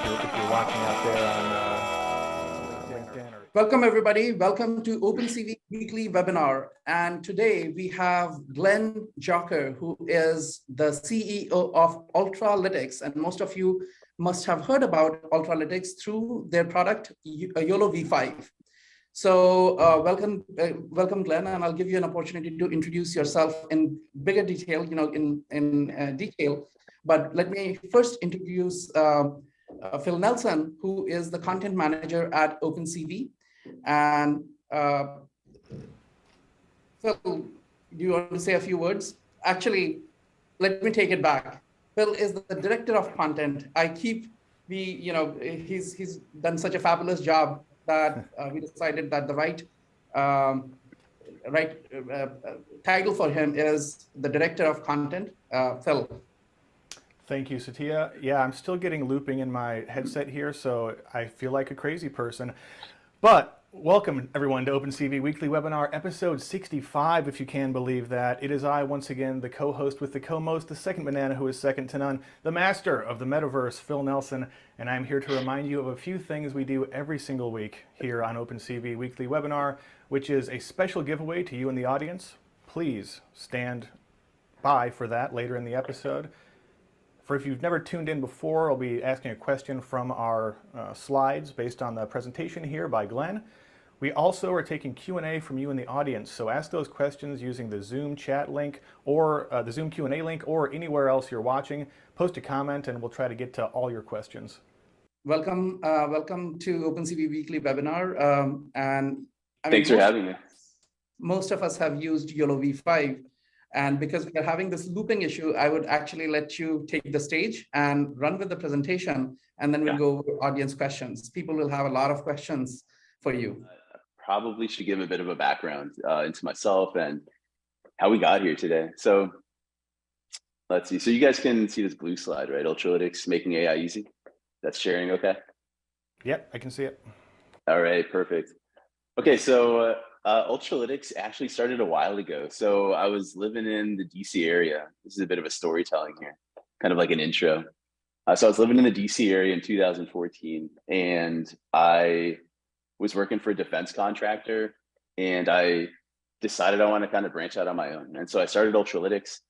if you're watching out there on LinkedIn. Welcome, everybody. Welcome to OpenCV Weekly Webinar. And today we have Glenn Jocher, who is the CEO of Ultralytics. And most of you must have heard about Ultralytics through their product, YOLOv5. So welcome, Glenn, and I'll give you an opportunity to introduce yourself in bigger detail, in detail. But let me first introduce Phil Nelson, who is the content manager at OpenCV. And Phil, do you want to say a few words? Actually, let me take it back. Phil is the director of content. He's done such a fabulous job that we decided that the right title for him is the director of content. Phil. Thank you, Satya. Yeah, I'm still getting looping in my headset here, so I feel like a crazy person. But welcome, everyone, to OpenCV Weekly Webinar, episode 65, if you can believe that. It is I, once again, the co-host with the co-most, the second banana who is second to none, the master of the metaverse, Phil Nelson, and I'm here to remind you of a few things we do every single week here on OpenCV Weekly Webinar, which is a special giveaway to you in the audience. Please stand by for that later in the episode. For if you've never tuned in before, I'll be asking a question from our slides based on the presentation here by Glenn. We also are taking Q&A from you in the audience, so ask those questions using the Zoom chat link or the Zoom Q&A link or anywhere else you're watching. Post a comment and we'll try to get to all your questions. Welcome to OpenCV Weekly Webinar. Thanks for having me. Most of us have used YOLOv5. And because we're having this looping issue, I would actually let you take the stage and run with the presentation, and then we'll go over audience questions. People will have a lot of questions for you. I probably should give a bit of a background into myself and how we got here today. So let's see. So you guys can see this blue slide, right? Ultralytics, making AI easy. That's sharing okay? Yep, I can see it. All right, perfect. Okay, so Ultralytics actually started a while ago. So I was living in the DC area. This is a bit of a storytelling here, kind of like an intro. So I was living in the DC area in 2014, and I was working for a defense contractor, and I decided I want to kind of branch out on my own. And so I started Ultralytics,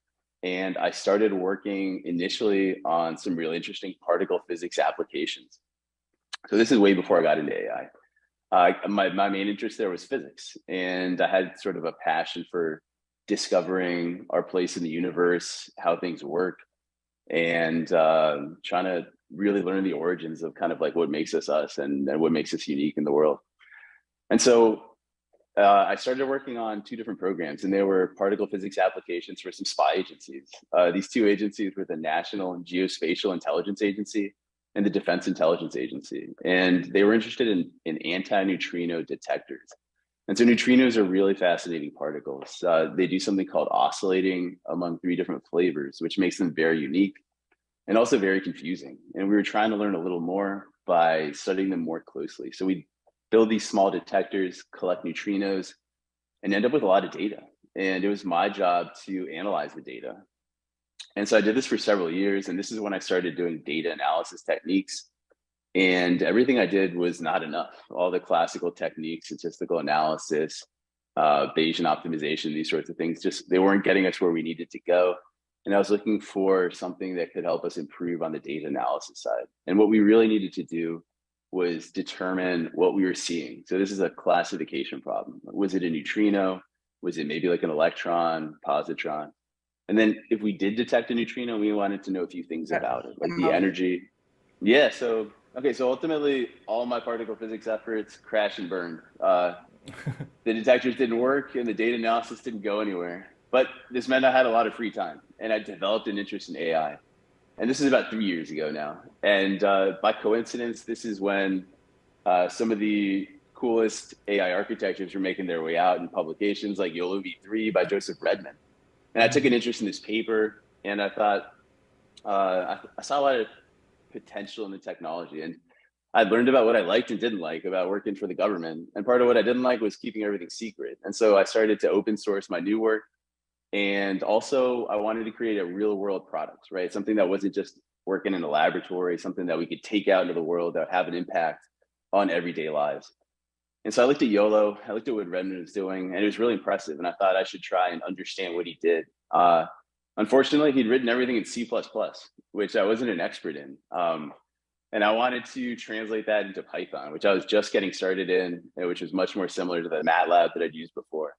and I started working initially on some really interesting particle physics applications. So this is way before I got into AI. My main interest there was physics, and I had sort of a passion for discovering our place in the universe, how things work, and trying to really learn the origins of kind of like what makes us us and what makes us unique in the world. And so I started working on two different programs, and they were particle physics applications for some spy agencies. These two agencies were the National Geospatial Intelligence Agency and the Defense Intelligence Agency. And they were interested in anti-neutrino detectors. And so neutrinos are really fascinating particles. They do something called oscillating among three different flavors, which makes them very unique and also very confusing. And we were trying to learn a little more by studying them more closely. So we build these small detectors, collect neutrinos, and end up with a lot of data. And it was my job to analyze the data. And so I did this for several years, and this is when I started doing data analysis techniques. And everything I did was not enough. All the classical techniques, statistical analysis, Bayesian optimization, these sorts of things, they weren't getting us where we needed to go. And I was looking for something that could help us improve on the data analysis side. And what we really needed to do was determine what we were seeing. So this is a classification problem. Was it a neutrino? Was it maybe like an electron, positron? And then if we did detect a neutrino, we wanted to know a few things about it, like the energy. Yeah, so ultimately all my particle physics efforts crashed and burned. The detectors didn't work and the data analysis didn't go anywhere. But this meant I had a lot of free time, and I developed an interest in AI. And this is about 3 years ago now. And by coincidence, this is when some of the coolest AI architectures were making their way out in publications like YOLOv3 by Joseph Redman. And I took an interest in this paper, and I thought, I saw a lot of potential in the technology. And I learned about what I liked and didn't like about working for the government. And part of what I didn't like was keeping everything secret. And so I started to open source my new work. And also I wanted to create a real world product, right? Something that wasn't just working in a laboratory, something that we could take out into the world that would have an impact on everyday lives. And so I looked at YOLO, I looked at what Redmond was doing, and it was really impressive. And I thought I should try and understand what he did. Unfortunately, he'd written everything in C++, which I wasn't an expert in. And I wanted to translate that into Python, which I was just getting started in, and which was much more similar to the MATLAB that I'd used before.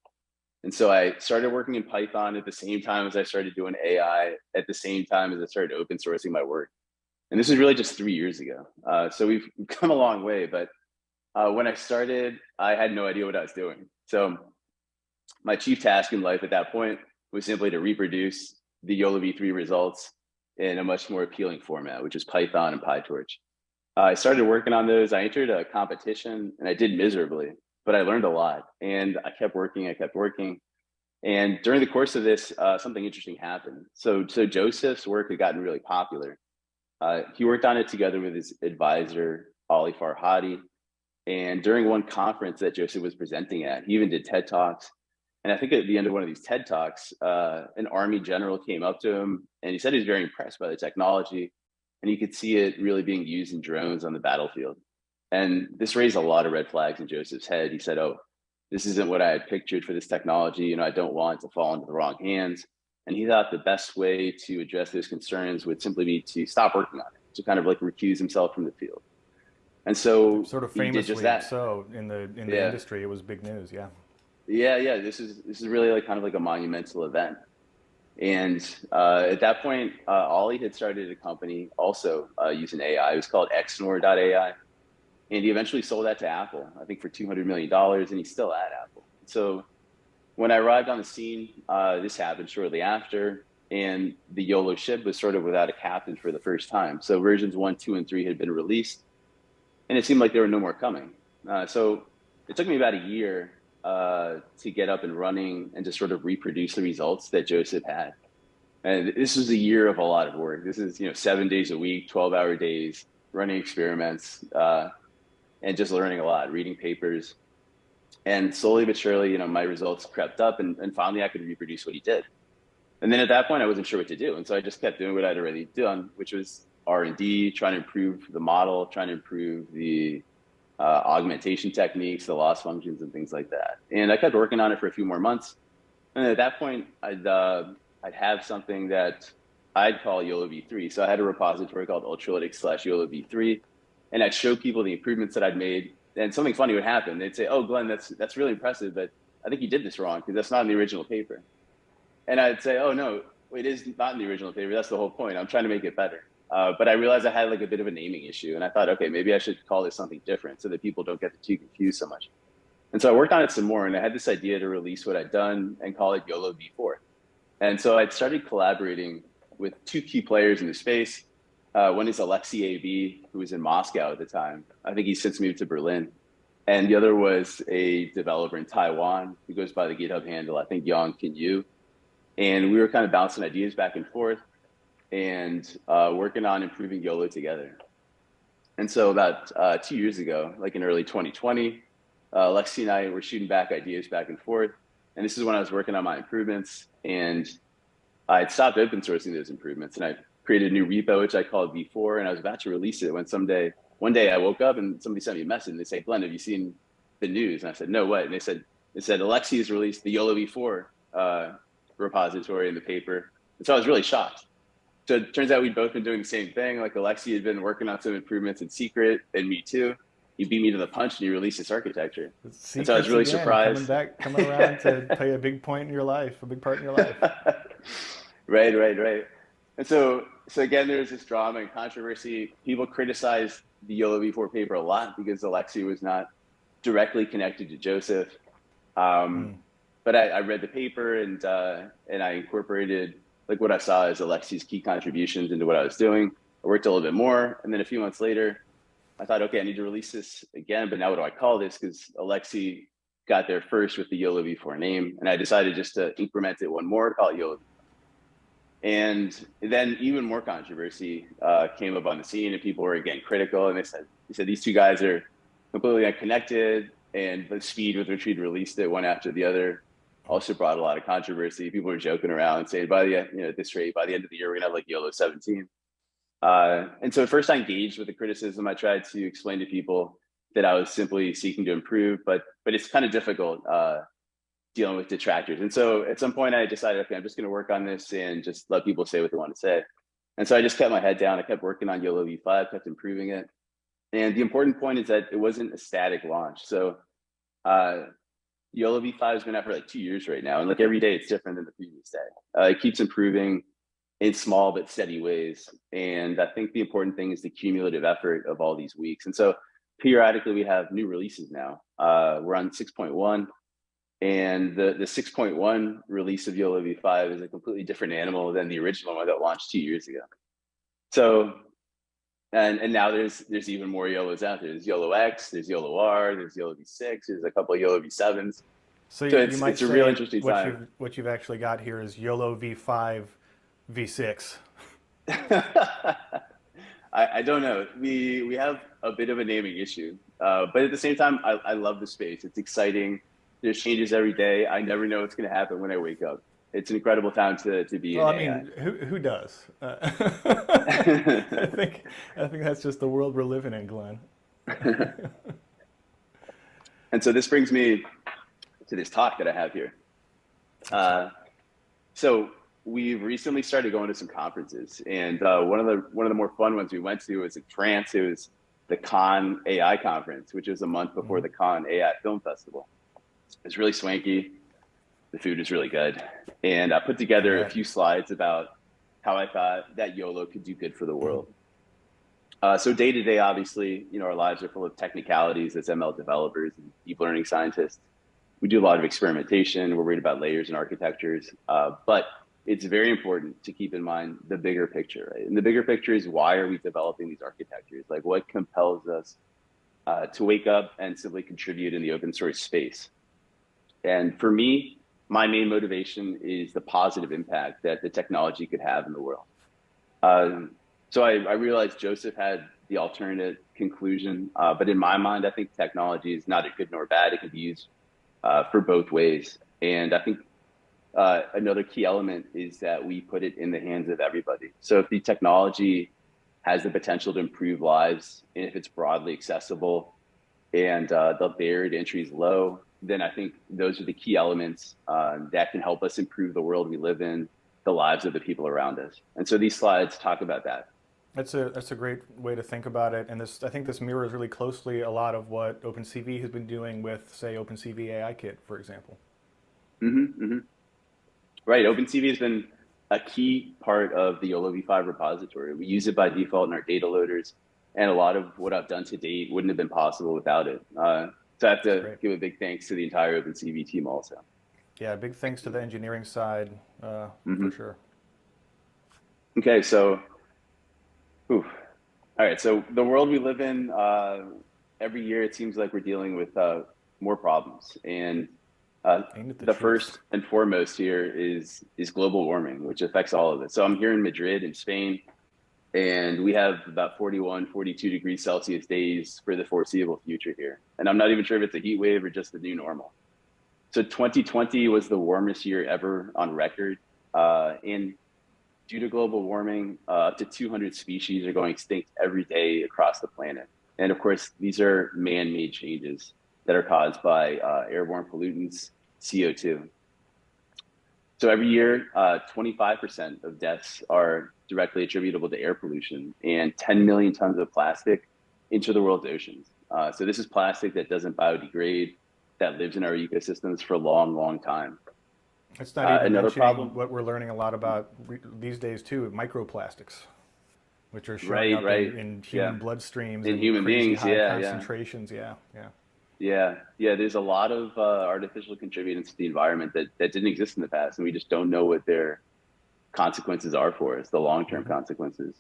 And so I started working in Python at the same time as I started doing AI, at the same time as I started open sourcing my work. And this is really just 3 years ago. So we've come a long way, but when I started, I had no idea what I was doing. So my chief task in life at that point was simply to reproduce the YOLOv5 results in a much more appealing format, which is Python and PyTorch. I started working on those. I entered a competition and I did miserably, but I learned a lot, and I kept working. And during the course of this, something interesting happened. So Joseph's work had gotten really popular. He worked on it together with his advisor, Ali Farhadi. And during one conference that Joseph was presenting at, he even did TED Talks. And I think at the end of one of these TED Talks, an Army general came up to him and he said he was very impressed by the technology, and you could see it really being used in drones on the battlefield. And this raised a lot of red flags in Joseph's head. He said, oh, this isn't what I had pictured for this technology. You know, I don't want it to fall into the wrong hands. And he thought the best way to address those concerns would simply be to stop working on it, to kind of like recuse himself from the field. And so sort of he did famously just that. so in the industry, it was big news. Yeah. Yeah. This is really like kind of like a monumental event. And at that point, Ollie had started a company also using AI. It was called Xnor.ai. And he eventually sold that to Apple, I think for $200 million, and he's still at Apple. So when I arrived on the scene, this happened shortly after, and the YOLO ship was sort of without a captain for the first time. So versions 1, 2, and 3 had been released, and it seemed like there were no more coming. So it took me about a year to get up and running and to sort of reproduce the results that Joseph had. And this was a year of a lot of work. This is 7 days a week, 12-hour days, running experiments, and just learning a lot, reading papers. And slowly but surely, my results crept up, and finally I could reproduce what he did. And then at that point, I wasn't sure what to do. And so I just kept doing what I'd already done, which was R&D, trying to improve the model, trying to improve the augmentation techniques, the loss functions, and things like that. And I kept working on it for a few more months. And at that point, I'd have something that I'd call YOLOv3. So I had a repository called Ultralytics/YOLOv3. And I'd show people the improvements that I'd made. And something funny would happen. They'd say, oh, Glenn, that's really impressive, but I think you did this wrong because that's not in the original paper. And I'd say, oh, no, it is not in the original paper. That's the whole point. I'm trying to make it better. But I realized I had like a bit of a naming issue. And I thought, okay, maybe I should call this something different so that people don't get too confused so much. And so I worked on it some more, and I had this idea to release what I'd done and call it YOLOv4. And so I'd started collaborating with two key players in the space. One is Alexei AB, who was in Moscow at the time. I think he's since moved to Berlin. And the other was a developer in Taiwan who goes by the GitHub handle, I think Yang Kinyu. And we were kind of bouncing ideas back and forth and working on improving YOLO together. And so about 2 years ago, like in early 2020, Alexei and I were shooting back ideas back and forth. And this is when I was working on my improvements, and I'd stopped open sourcing those improvements, and I created a new repo, which I called V4, and I was about to release it when one day I woke up and somebody sent me a message and they say, Glenn, have you seen the news? And I said, no, what? And they said Alexei has released the YOLOv4 repository in the paper. And so I was really shocked. So it turns out we'd both been doing the same thing. Like Alexei had been working on some improvements in secret, and me too. He beat me to the punch and he released this architecture. And so I was really surprised. Coming around to play a big part in your life. Right. And so again, there's this drama and controversy. People criticized the YOLOv4 paper a lot because Alexei was not directly connected to Joseph. But I read the paper and I incorporated like what I saw as Alexei's key contributions into what I was doing. I worked a little bit more, and then a few months later, I thought, okay, I need to release this again, but now what do I call this? Because Alexei got there first with the YOLOv4 name, and I decided just to increment it one more, call it YOLO. And then even more controversy came up on the scene, and people were getting critical, and they said these two guys are completely unconnected, and the speed with which we'd released it one after the other also brought a lot of controversy. People were joking around and saying, at this rate, by the end of the year, we're gonna have like YOLO 17. And so at first I engaged with the criticism. I tried to explain to people that I was simply seeking to improve, but it's kind of difficult dealing with detractors. And so at some point I decided, okay, I'm just going to work on this and just let people say what they want to say. And so I just kept my head down. I kept working on YOLOv5, kept improving it. And the important point is that it wasn't a static launch. So YOLOv5 has been out for like 2 years right now. And like every day it's different than the previous day. It keeps improving in small but steady ways. And I think the important thing is the cumulative effort of all these weeks. And so periodically we have new releases now. We're on 6.1. And the 6.1 release of YOLOv5 is a completely different animal than the original one that launched 2 years ago. So, and now there's even more YOLOs out there. There's YOLOX, there's YOLOR, there's YOLOv6, there's a couple of YOLOv7s. So you might it's a say real interesting time. What you've actually got here is YOLOv5 V6. I don't know. We have a bit of a naming issue, but at the same time, I love the space. It's exciting. There's changes every day. I never know what's going to happen when I wake up. It's an incredible time to be Well, in I AI. mean, who does? I think that's just the world we're living in, Glenn. And so this brings me to this talk that I have here. So we've recently started going to some conferences, and one of the more fun ones we went to was in France. It was the Cannes AI conference, which was a month before the Cannes AI Film Festival. It's really swanky. The food is really good. And I put together a few slides about how I thought that YOLO could do good for the world. So day to day, obviously, our lives are full of technicalities as ML developers and deep learning scientists. We do a lot of experimentation. We're worried about layers and architectures. But it's very important to keep in mind the bigger picture, right? And the bigger picture is, why are we developing these architectures? Like, what compels us to wake up and simply contribute in the open source space? And for me, my main motivation is the positive impact that the technology could have in the world. So I realized Joseph had the alternate conclusion, but in my mind, I think technology is neither good nor bad. It can be used for both ways. And I think another key element is that we put it in the hands of everybody. So if the technology has the potential to improve lives, and if it's broadly accessible and the barrier to entry is low, then I think those are the key elements that can help us improve the world we live in, the lives of the people around us. And so these slides talk about that. That's a great way to think about it, and I think this mirrors really closely a lot of what OpenCV has been doing with, say, OpenCV AI Kit, for example. Right, OpenCV has been a key part of the YOLOv5 repository. We use it by default in our data loaders, and a lot of what I've done to date wouldn't have been possible without it. So I have to give a big thanks to the entire OpenCV team also. Yeah, big thanks to the engineering side, for sure. Okay, so, all right, so the world we live in, every year it seems like we're dealing with more problems. And the first and foremost here is global warming, which affects all of it. So I'm here in Madrid in Spain, and we have about 41, 42 degrees Celsius days for the foreseeable future here. And I'm not even sure if it's a heat wave or just the new normal. So 2020 was the warmest year ever on record. And due to global warming, up to 200 species are going extinct every day across the planet. And of course, these are man-made changes that are caused by airborne pollutants, CO2. So every year, 25% of deaths are directly attributable to air pollution, and 10 million tons of plastic into the world's oceans. So this is plastic that doesn't biodegrade, that lives in our ecosystems for a long, long time. It's not even another mentioning problem. what we're learning a lot about these days too, microplastics, which are showing up in human bloodstreams and human beings, high concentrations. Yeah. There's a lot of artificial contributors to the environment that didn't exist in the past, and we just don't know what their consequences are for us, the long-term consequences.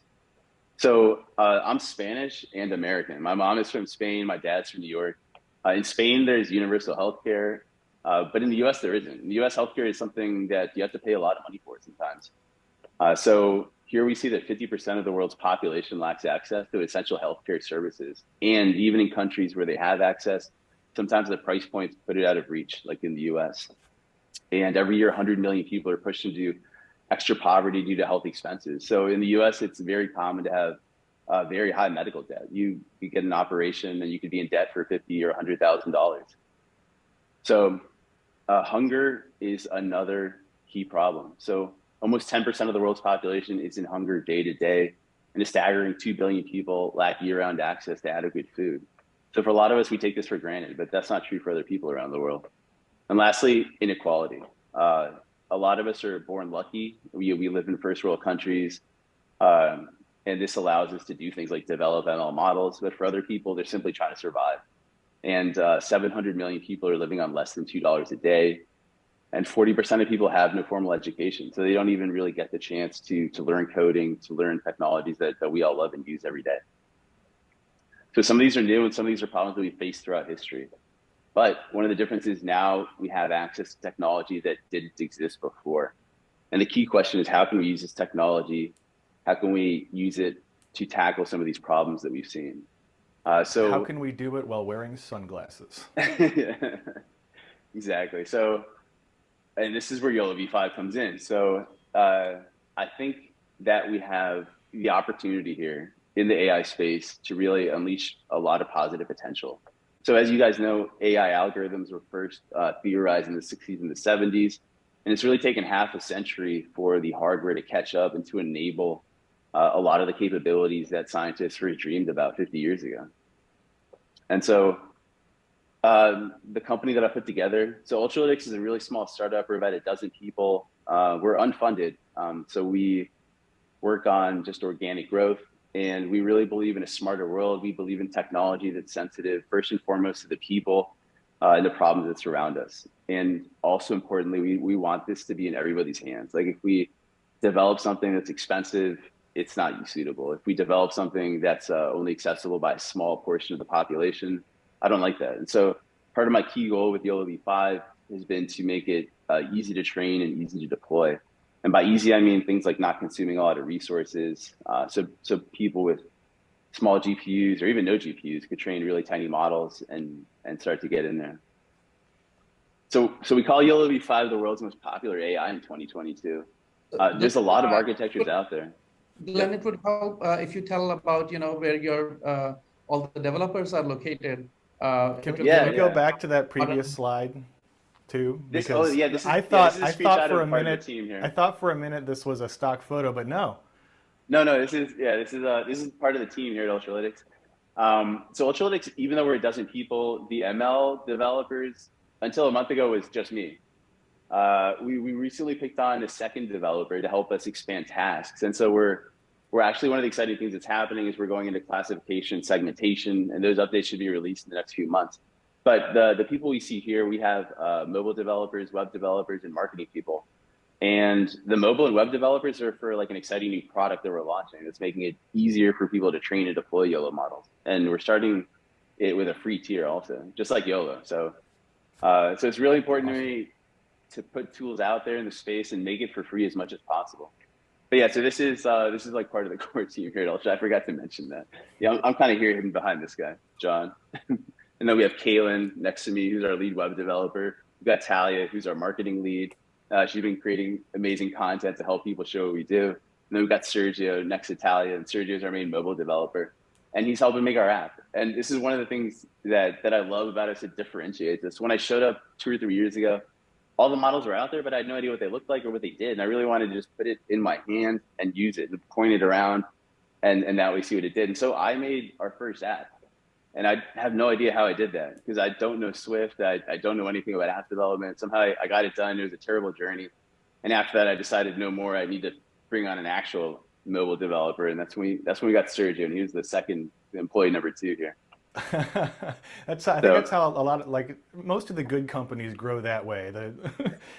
So I'm Spanish and American. My mom is from Spain. My dad's from New York. In Spain, there's universal health care, but in the US, there isn't. In the US, healthcare is something that you have to pay a lot of money for sometimes. So here we see that 50% of the world's population lacks access to essential healthcare services. And even in countries where they have access, sometimes the price points put it out of reach, like in the US. And every year, 100 million people are pushed into extra poverty due to health expenses. So in the US, it's very common to have very high medical debt. You get an operation and you could be in debt for $50,000 or $100,000. So hunger is another key problem. So almost 10% of the world's population is in hunger day to day, and a staggering 2 billion people lack year-round access to adequate food. So for a lot of us, we take this for granted, but that's not true for other people around the world. And lastly, inequality. A lot of us are born lucky. We live in first world countries, and this allows us to do things like develop ML models, but for other people, they're simply trying to survive. And 700 million people are living on less than $2 a day. And 40% of people have no formal education. So they don't even really get the chance to learn coding, to learn technologies that we all love and use every day. So some of these are new and some of these are problems that we face throughout history. But one of the differences now, we have access to technology that didn't exist before. And the key question is, how can we use this technology? How can we use it to tackle some of these problems that we've seen? So how can we do it while wearing sunglasses? Exactly. So, and this is where YOLOv5 comes in. So I think that we have the opportunity here in the AI space to really unleash a lot of positive potential. So as you guys know, AI algorithms were first theorized in the 60s and the 70s, and it's really taken half a century for the hardware to catch up and to enable a lot of the capabilities that scientists first dreamed about 50 years ago. And so the company that I put together, so Ultralytics is a really small startup. We're about a dozen people. We're unfunded. So we work on just organic growth. And we really believe in a smarter world. We believe in technology that's sensitive, first and foremost, to the people and the problems that surround us. And also importantly, we want this to be in everybody's hands. Like if we develop something that's expensive, it's not use suitable. If we develop something that's only accessible by a small portion of the population, I don't like that. And so part of my key goal with YOLOv5 has been to make it easy to train and easy to deploy. And by easy, I mean things like not consuming a lot of resources. So people with small GPUs or even no GPUs could train really tiny models and start to get in there. So we call YOLOv5 the world's most popular AI in 2022. There's a lot of architectures out there. Glenn, it would help if you tell about where your all the developers are located. Can we go back to that previous slide too? Because I thought for a minute this was a stock photo, but no. No, this is part of the team here at Ultralytics. So Ultralytics, even though we're a dozen people, the ML developers until a month ago was just me. We recently picked on a second developer to help us expand tasks, and so we're actually, one of the exciting things that's happening is we're going into classification, segmentation, and those updates should be released in the next few months. But the people we see here, we have mobile developers, web developers, and marketing people. And the mobile and web developers are for like an exciting new product that we're launching that's making it easier for people to train and deploy YOLO models. And we're starting it with a free tier also, just like YOLO. So it's really important to me to put tools out there in the space and make it for free as much as possible. But yeah, so this is like part of the core team here at Ultra. I forgot to mention that. Yeah, I'm kind of here hidden behind this guy, John. And then we have Kaylin next to me, who's our lead web developer. We've got Talia, who's our marketing lead. She's been creating amazing content to help people show what we do. And then we've got Sergio next to Talia, and Sergio is our main mobile developer. And he's helping make our app. And this is one of the things that I love about us that differentiates us. When I showed up 2 or 3 years ago, all the models were out there, but I had no idea what they looked like or what they did. And I really wanted to just put it in my hand and use it and point it around and that way see what it did. And so I made our first app. And I have no idea how I did that because I don't know Swift. I don't know anything about app development. Somehow I got it done. It was a terrible journey. And after that, I decided no more. I need to bring on an actual mobile developer. And that's when we got Sergio, and he was the second employee number 2 here. I think that's how a lot of, like, most of the good companies grow that way.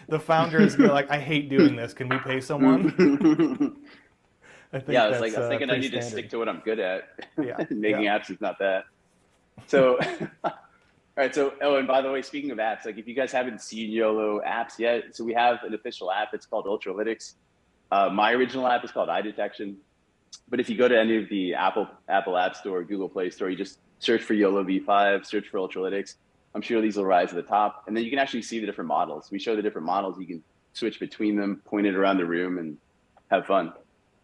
The founders go like, I hate doing this. Can we pay someone? I was thinking I need to stick to what I'm good at. Yeah. Making apps is not that. So, all right. So, and by the way, speaking of apps, like if you guys haven't seen YOLO apps yet, so we have an official app. It's called Ultralytics. My original app is called Eye Detection. But if you go to any of the Apple App Store, Google Play Store, you just search for YOLOv5, search for Ultralytics. I'm sure these will rise to the top. And then you can actually see the different models. We show the different models. You can switch between them, point it around the room, and have fun,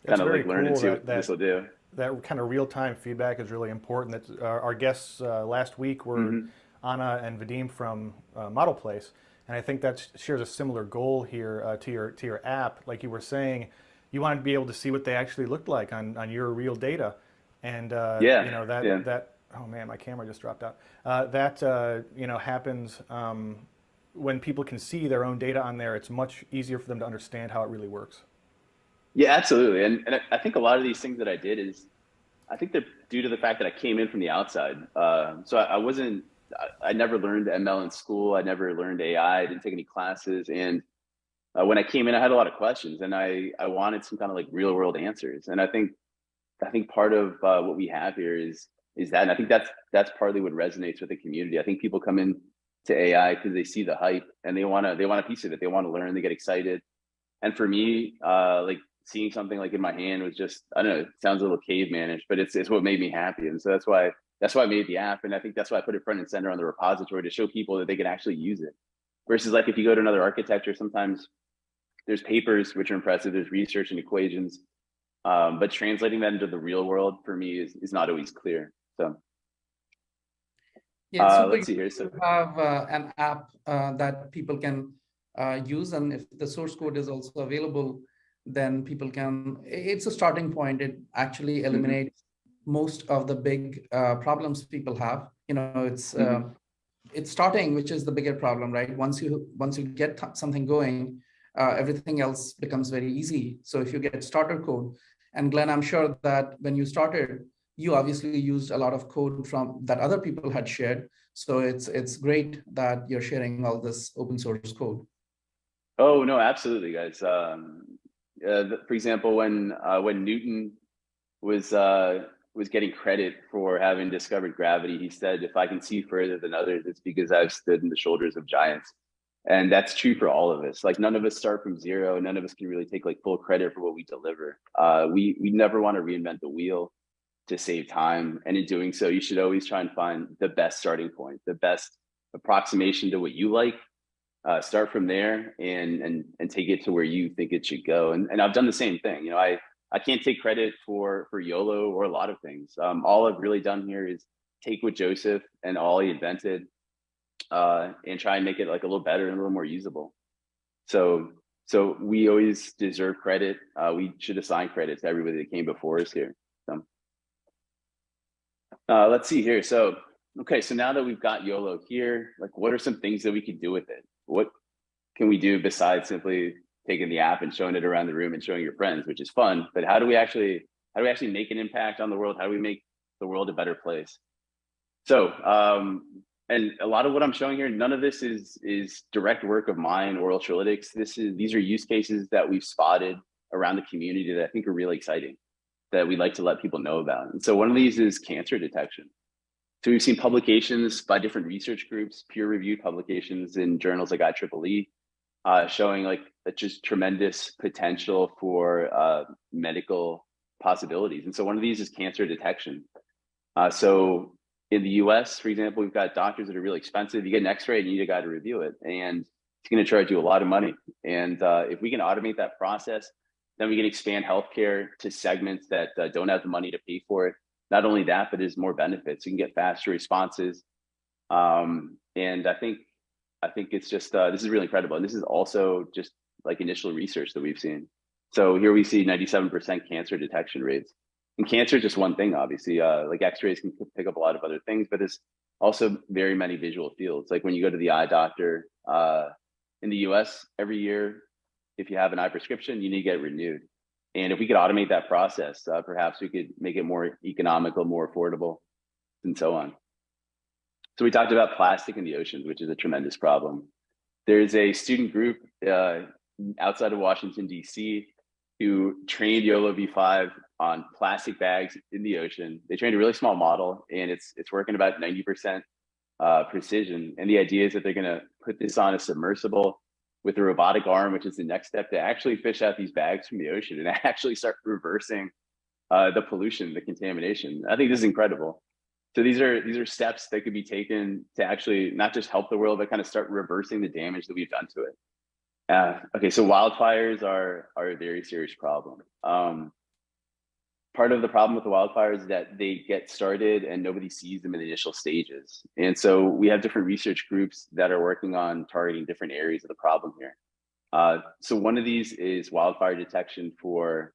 That's kind of very like learn and cool see that what this will do. that kind of real-time feedback is really important. That our guests last week were Hmm. Anna and Vadim from Model Place, and I think that shares a similar goal here to your app. Like you were saying, you wanted to be able to see what they actually looked like on your real data, and Yeah, you know yeah. that oh man, my camera just dropped out. That you know happens when people can see their own data on there. It's much easier for them to understand how it really works. Yeah, absolutely. And I think a lot of these things that I did is, I think they're due to the fact that I came in from the outside. So I wasn't, I never learned ML in school. I never learned AI. I didn't take any classes. And when I came in, I had a lot of questions, and I wanted some kind of like real world answers. And I think part of what we have here is that, and I think that's partly what resonates with the community. I think people come in to AI because they see the hype and they want a piece of it. They want to learn. They get excited. And for me, like seeing something like in my hand was just, I don't know, it sounds a little cavemanish, but it's what made me happy. And so that's why I made the app. And I think that's why I put it front and center on the repository, to show people that they can actually use it. Versus like if you go to another architecture, sometimes there's papers which are impressive, there's research and equations, but translating that into the real world for me is not always clear. So Yeah, it's super let's see useful here. So to have an app that people can use, and if the source code is also available, then people can. It's a starting point. It actually mhm, eliminates most of the big problems people have. You know, mhm. it's starting, which is the bigger problem, right? Once you get something going, everything else becomes very easy. So if you get starter code, and Glenn, I'm sure that when you started, you obviously used a lot of code from that other people had shared. So it's great that you're sharing all this open source code. Oh no, absolutely, guys. For example, when Newton was getting credit for having discovered gravity, he said, "If I can see further than others, it's because I've stood in the shoulders of giants." And that's true for all of us. Like none of us start from zero. None of us can really take like full credit for what we deliver. We never want to reinvent the wheel to save time. And in doing so, you should always try and find the best starting point, the best approximation to what you like. Start from there and take it to where you think it should go. And I've done the same thing. You know, I can't take credit for YOLO or a lot of things. All I've really done here is take what Joseph and all he invented, and try and make it like a little better and a little more usable. So we always deserve credit. We should assign credit to everybody that came before us here. So let's see here. So okay, so now that we've got YOLO here, like what are some things that we could do with it? What can we do besides simply taking the app and showing it around the room and showing your friends, which is fun, but how do we actually make an impact on the world? How do we make the world a better place? So and a lot of what I'm showing here, none of this is direct work of mine or Ultralytics. These are use cases that we've spotted around the community that I think are really exciting, that we'd like to let people know about. And so one of these is cancer detection. So we've seen publications by different research groups, peer-reviewed publications in journals like IEEE, showing like just tremendous potential for medical possibilities. And so one of these is cancer detection. So in the US, for example, we've got doctors that are really expensive. You get an x-ray and you need a guy to review it, and it's going to charge you a lot of money. And if we can automate that process, then we can expand healthcare to segments that don't have the money to pay for it. Not only that, but there's more benefits. You can get faster responses. And I think it's just, this is really incredible. And this is also just like initial research that we've seen. So here we see 97% cancer detection rates. And cancer is just one thing, obviously. Like x-rays can pick up a lot of other things, but there's also very many visual fields. Like when you go to the eye doctor, in the US, every year, if you have an eye prescription, you need to get it renewed. And if we could automate that process, perhaps we could make it more economical, more affordable, and so on. So we talked about plastic in the oceans, which is a tremendous problem. There's a student group outside of Washington, D.C., who trained YOLOv5 on plastic bags in the ocean. They trained a really small model, and it's working about 90% precision. And the idea is that they're going to put this on a submersible with a robotic arm, which is the next step, to actually fish out these bags from the ocean and actually start reversing the pollution, the contamination. I think this is incredible. So these are steps that could be taken to actually not just help the world, but kind of start reversing the damage that we've done to it. Okay, so wildfires are a very serious problem. Part of the problem with the wildfires is that they get started and nobody sees them in the initial stages. And so we have different research groups that are working on targeting different areas of the problem here. So one of these is wildfire detection for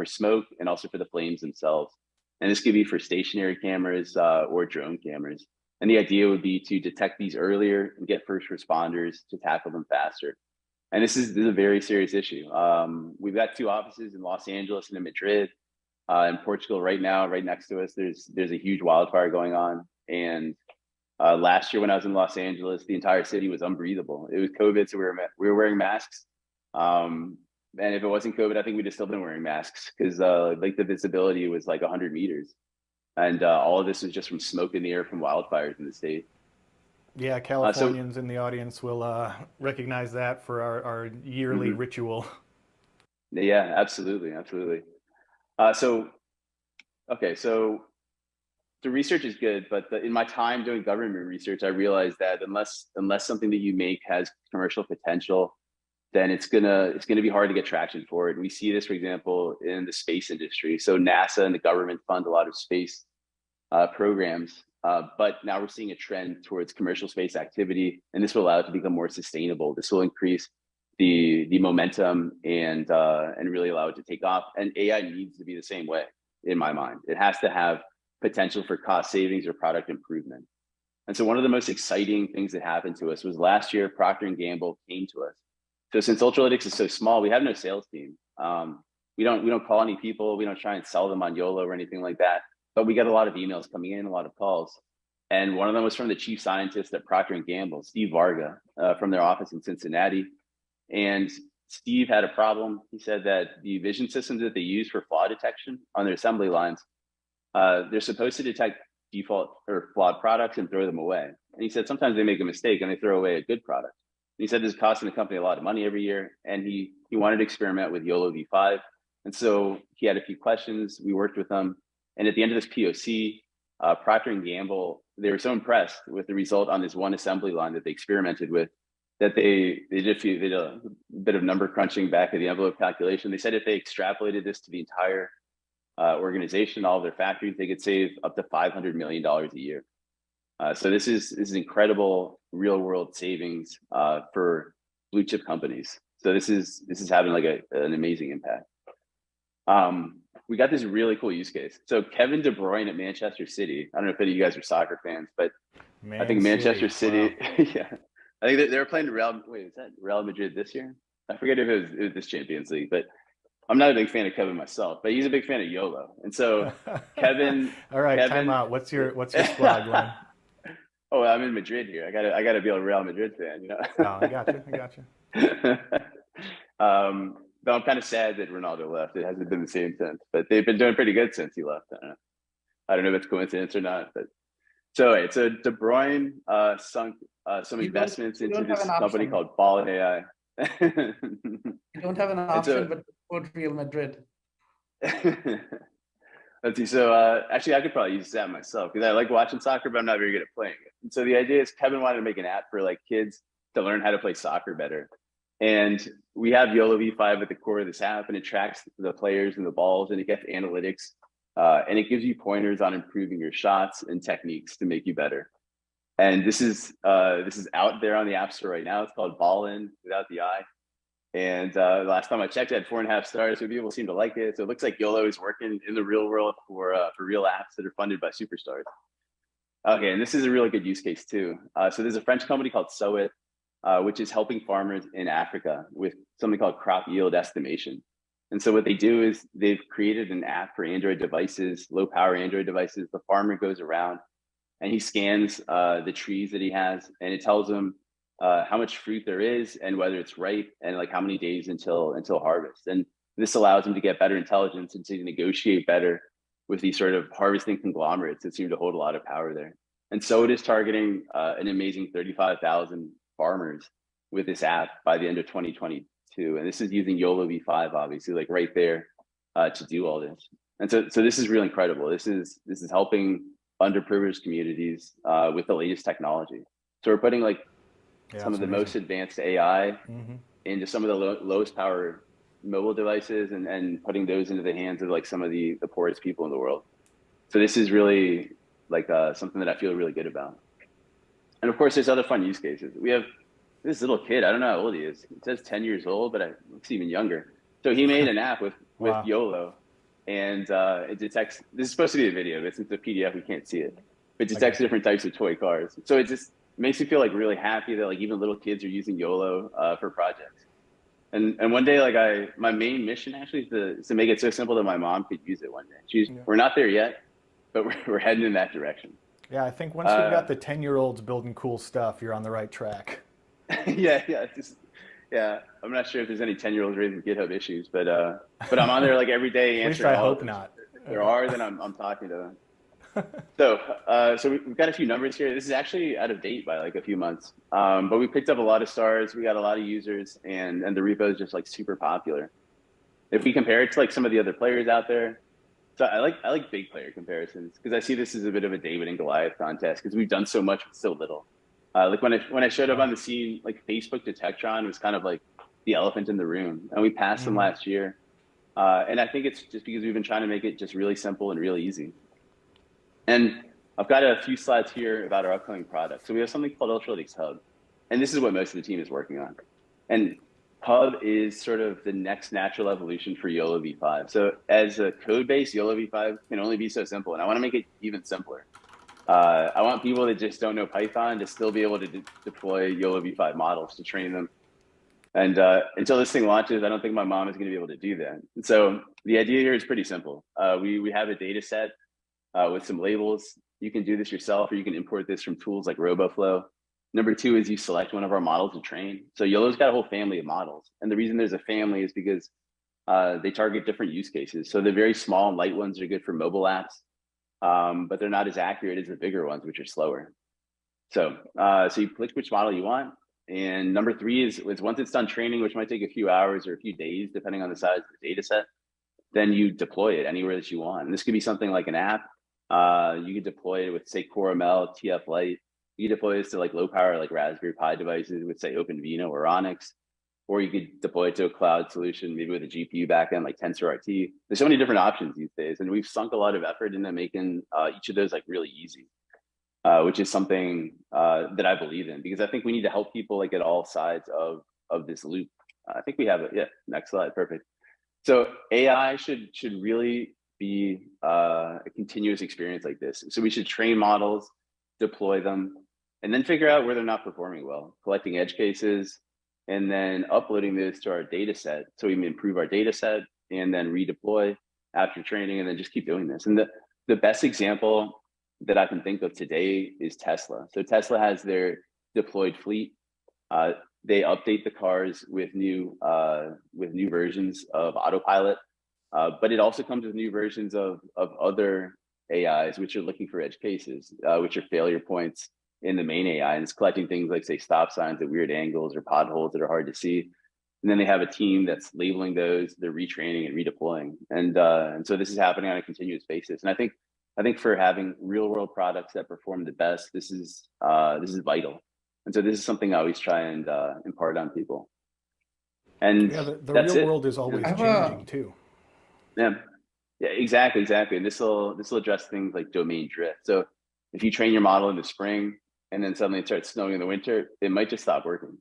smoke and also for the flames themselves. And this could be for stationary cameras or drone cameras. And the idea would be to detect these earlier and get first responders to tackle them faster. And this is a very serious issue. We've got 2 offices in Los Angeles and in Madrid. In Portugal right now, right next to us, there's a huge wildfire going on. And last year when I was in Los Angeles, the entire city was unbreathable. It was COVID, so we were wearing masks. And if it wasn't COVID, I think we'd have still been wearing masks because like the visibility was like 100 meters. And all of this was just from smoke in the air from wildfires in the state. Yeah, Californians in the audience will recognize that for our yearly ritual. Yeah, absolutely, absolutely. Okay, so the research is good, but in my time doing government research, I realized that unless something that you make has commercial potential, then it's gonna be hard to get traction for it. And we see this, for example, in the space industry. So NASA and the government fund a lot of space programs, but now we're seeing a trend towards commercial space activity, and this will allow it to become more sustainable. This will increase the momentum and really allow it to take off. And AI needs to be the same way, in my mind. It has to have potential for cost savings or product improvement. And so one of the most exciting things that happened to us was last year, Procter & Gamble came to us. So since Ultralytics is so small, we have no sales team. We don't call any people. We don't try and sell them on YOLO or anything like that. But we get a lot of emails coming in, a lot of calls. And one of them was from the chief scientist at Procter & Gamble, Steve Varga, from their office in Cincinnati. And Steve had a problem. He said that the vision systems that they use for flaw detection on their assembly lines, they're supposed to detect default or flawed products and throw them away. And he said sometimes they make a mistake and they throw away a good product. And he said this is costing the company a lot of money every year. And he wanted to experiment with YOLOv5. And so he had a few questions. We worked with them. And at the end of this POC, Procter & Gamble, they were so impressed with the result on this one assembly line that they experimented with that they did a bit of number crunching back of the envelope calculation. They said if they extrapolated this to the entire organization, all of their factories, they could save up to $500 million a year. So this is incredible real world savings for blue chip companies. So this is having like an amazing impact. We got this really cool use case. So Kevin De Bruyne at Manchester City. I don't know if any of you guys are soccer fans, but I think Manchester City, wow. Yeah. I think they were playing Real Madrid this year? I forget if it was this Champions League, but I'm not a big fan of Kevin myself, but he's a big fan of YOLO. And so Kevin. All right, Kevin, time out. What's your squad, Glenn? Oh, I'm in Madrid here. I gotta be a Real Madrid fan, you know. Oh, I got you. Though I'm kind of sad that Ronaldo left. It hasn't been the same since, but they've been doing pretty good since he left. I don't know if it's coincidence or not, but so De Bruyne sunk some investments into this company called Ball AI. You don't have an option, but support Real Madrid. Let's see. So actually, I could probably use that myself because I like watching soccer, but I'm not very good at playing it. And so the idea is Kevin wanted to make an app for like kids to learn how to play soccer better. And we have YOLOv5 at the core of this app, and it tracks the players and the balls, and it gets analytics, and it gives you pointers on improving your shots and techniques to make you better. And this is out there on the App Store right now. It's called Ball In without the I. And the last time I checked, it had 4.5 stars. So people seem to like it. So it looks like YOLO is working in the real world for real apps that are funded by superstars. Okay, and this is a really good use case too. So there's a French company called Sowit, which is helping farmers in Africa with something called crop yield estimation. And so what they do is they've created an app for Android devices, low power Android devices. The farmer goes around and he scans the trees that he has, and it tells him how much fruit there is and whether it's ripe and like how many days until harvest. And this allows him to get better intelligence and to negotiate better with these sort of harvesting conglomerates that seem to hold a lot of power there. And so it is targeting an amazing 35,000 farmers with this app by the end of 2022. And this is using YOLOv5, obviously, like right there to do all this. And so this is really incredible. This is helping underprivileged communities with the latest technology. So we're putting like some of the most advanced AI into some of the lowest power mobile devices and putting those into the hands of like some of the poorest people in the world. So this is really like something that I feel really good about. And of course, there's other fun use cases. We have this little kid, I don't know how old he is. It says 10 years old, but it looks even younger. So he made an app with Wow. YOLO, and it detects, this is supposed to be a video, but since it's a PDF, we can't see it. It detects different types of toy cars. So it just makes me feel like really happy that like even little kids are using YOLO for projects. And one day, like my main mission actually is to make it so simple that my mom could use it one day. We're not there yet, but we're heading in that direction. Yeah, I think once you've got the 10-year-olds building cool stuff, you're on the right track. Yeah. I'm not sure if there's any 10-year-olds raising GitHub issues, but I'm on there like every day answering. At least I hope not. If there are, then I'm talking to them. So we've got a few numbers here. This is actually out of date by like a few months, but we picked up a lot of stars. We got a lot of users, and the repo is just like super popular. If we compare it to like some of the other players out there, so I like big player comparisons because I see this as a bit of a David and Goliath contest because we've done so much with so little. Like when I showed up on the scene, like Facebook Detectron was kind of like the elephant in the room, and we passed them last year. And I think it's just because we've been trying to make it just really simple and really easy. And I've got a few slides here about our upcoming product. So we have something called Ultralytics Hub, and this is what most of the team is working on. And Hub is sort of the next natural evolution for YOLOv5. So as a code base, YOLOv5 can only be so simple, and I want to make it even simpler. I want people that just don't know Python to still be able to deploy YOLOv5 models to train them. And until this thing launches, I don't think my mom is going to be able to do that. And so the idea here is pretty simple. We have a data set with some labels. You can do this yourself, or you can import this from tools like RoboFlow. Number two is you select one of our models to train. So YOLO's got a whole family of models. And the reason there's a family is because they target different use cases. So the very small and light ones are good for mobile apps, but they're not as accurate as the bigger ones, which are slower. So you click which model you want. And number three is once it's done training, which might take a few hours or a few days, depending on the size of the data set, then you deploy it anywhere that you want. And this could be something like an app. You could deploy it with, say, CoreML, TF Lite. You could deploy this to like low power, like Raspberry Pi devices with, say, OpenVINO or Onyx. Or you could deploy it to a cloud solution, maybe with a GPU backend like TensorRT. There's so many different options these days. And we've sunk a lot of effort into making each of those like really easy. Which is something that I believe in, because I think we need to help people like at all sides of this loop. I think we have it. Yeah, next slide, perfect. So AI should really be a continuous experience like this. So we should train models, deploy them, and then figure out where they're not performing well, collecting edge cases, and then uploading this to our data set so we can improve our data set and then redeploy after training, and then just keep doing this. And the best example that I can think of today is Tesla. So Tesla has their deployed fleet. They update the cars with new versions of autopilot, but it also comes with new versions of other AIs, which are looking for edge cases, which are failure points in the main AI, and it's collecting things like, say, stop signs at weird angles or potholes that are hard to see. And then they have a team that's labeling those, they're retraining and redeploying. And so this is happening on a continuous basis. And I think for having real world products that perform the best, this is vital. And so this is something I always try and impart on people. And yeah, the real world is always changing too. Yeah, exactly. And this will address things like domain drift. So if you train your model in the spring and then suddenly it starts snowing in the winter, it might just stop working.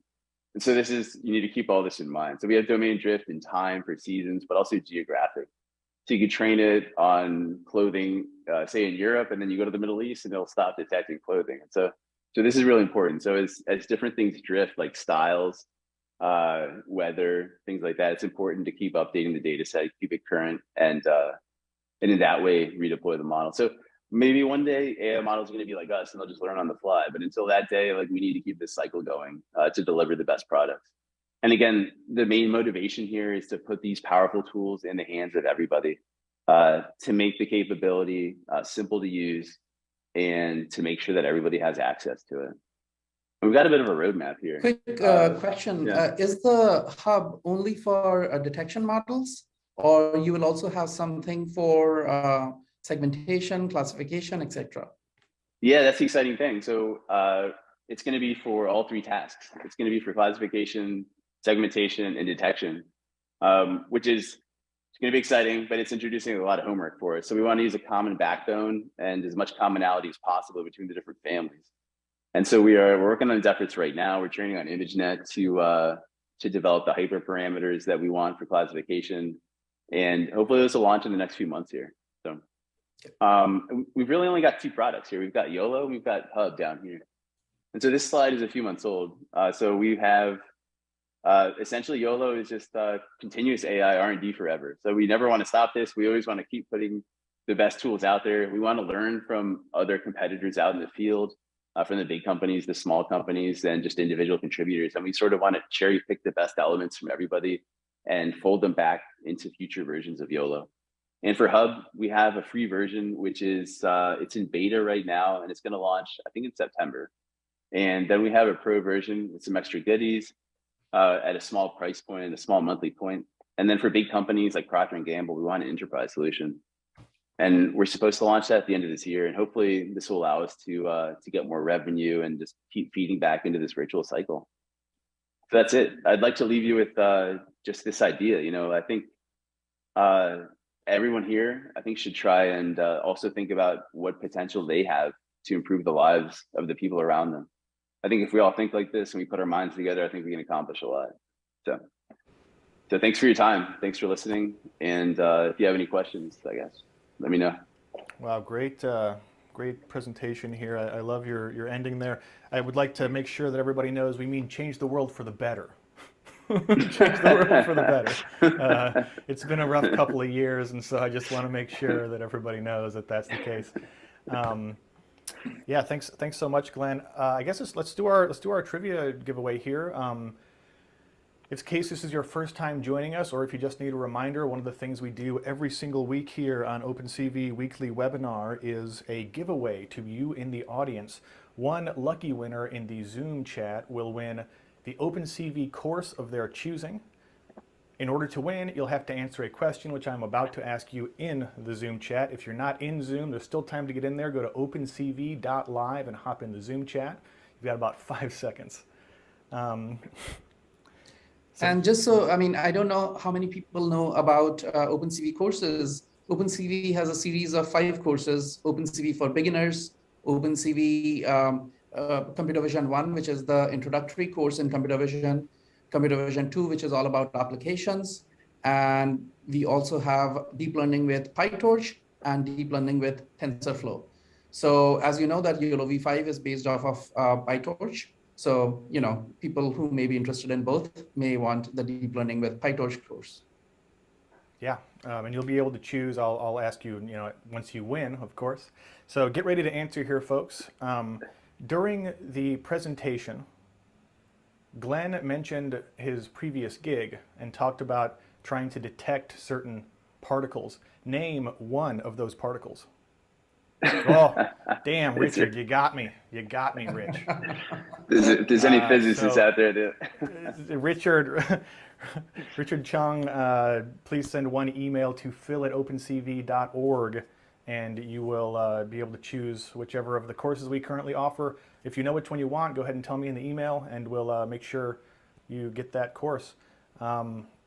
And so you need to keep all this in mind. So we have domain drift in time for seasons, but also geographic. So you could train it on clothing, say in Europe, and then you go to the Middle East and it'll stop detecting clothing. And so this is really important. So as different things drift, like styles, weather, things like that, it's important to keep updating the data set, keep it current, and in that way, redeploy the model. So maybe one day AI models are going to be like us and they'll just learn on the fly. But until that day, like we need to keep this cycle going to deliver the best products. And again, the main motivation here is to put these powerful tools in the hands of everybody, to make the capability simple to use and to make sure that everybody has access to it. And we've got a bit of a roadmap here. Quick question. Yeah. Is the hub only for detection models, or you will also have something for segmentation, classification, etc.? Yeah, that's the exciting thing. So it's going to be for all three tasks. It's going to be for classification, segmentation, and detection, which is going to be exciting, but it's introducing a lot of homework for us. So we want to use a common backbone and as much commonality as possible between the different families. And so we're working on these efforts right now. We're training on ImageNet to develop the hyperparameters that we want for classification. And hopefully this will launch in the next few months here. So we've really only got 2 products here. We've got YOLO, we've got Hub down here. And so this slide is a few months old. So we have essentially YOLO is just continuous AI R&D forever. So we never want to stop this. We always want to keep putting the best tools out there. We want to learn from other competitors out in the field, from the big companies, the small companies, and just individual contributors. And we sort of want to cherry pick the best elements from everybody and fold them back into future versions of YOLO. And for Hub, we have a free version, which is, it's in beta right now, and it's going to launch, I think, in September. And then we have a pro version with some extra goodies at a small price point and a small monthly point. And then for big companies like Procter & Gamble, we want an enterprise solution. And we're supposed to launch that at the end of this year. And hopefully this will allow us to get more revenue and just keep feeding back into this virtual cycle. So that's it. I'd like to leave you with just this idea. You know, I think everyone here, I think, should try and also think about what potential they have to improve the lives of the people around them. I think if we all think like this and we put our minds together, I think we can accomplish a lot. So thanks for your time. Thanks for listening. And if you have any questions, I guess, let me know. Wow, great presentation here. I love your ending there. I would like to make sure that everybody knows we mean change the world for the better. Change the world for the better. It's been a rough couple of years, and so I just want to make sure that everybody knows that that's the case. Yeah, thanks so much, Glenn. I guess let's do our trivia giveaway here. In case this is your first time joining us, or if you just need a reminder, one of the things we do every single week here on OpenCV Weekly Webinar is a giveaway to you in the audience. One lucky winner in the Zoom chat will win the OpenCV course of their choosing. In order to win, you'll have to answer a question which I'm about to ask you in the Zoom chat. If you're not in Zoom, there's still time to get in there. Go to opencv.live and hop in the Zoom chat. You've got about 5 seconds. And just so, I mean, I don't know how many people know about OpenCV courses. OpenCV has a series of 5 courses: OpenCV for beginners, OpenCV Computer Vision 1, which is the introductory course in computer vision, Computer Vision 2, which is all about applications. And we also have deep learning with PyTorch and deep learning with TensorFlow. So as you know, that YOLOv5 is based off of PyTorch. So, you know, people who may be interested in both may want the deep learning with PyTorch course. Yeah, and you'll be able to choose. I'll ask you, you know, once you win, of course. So get ready to answer here, folks. During the presentation, Glenn mentioned his previous gig and talked about trying to detect certain particles. Name one of those particles. Oh, damn, Richard, you got me. You got me, Rich. If there's any physicists out there Richard Chung, please send one email to phil@opencv.org, and you will be able to choose whichever of the courses we currently offer. If you know which one you want, go ahead and tell me in the email, and we'll make sure you get that course.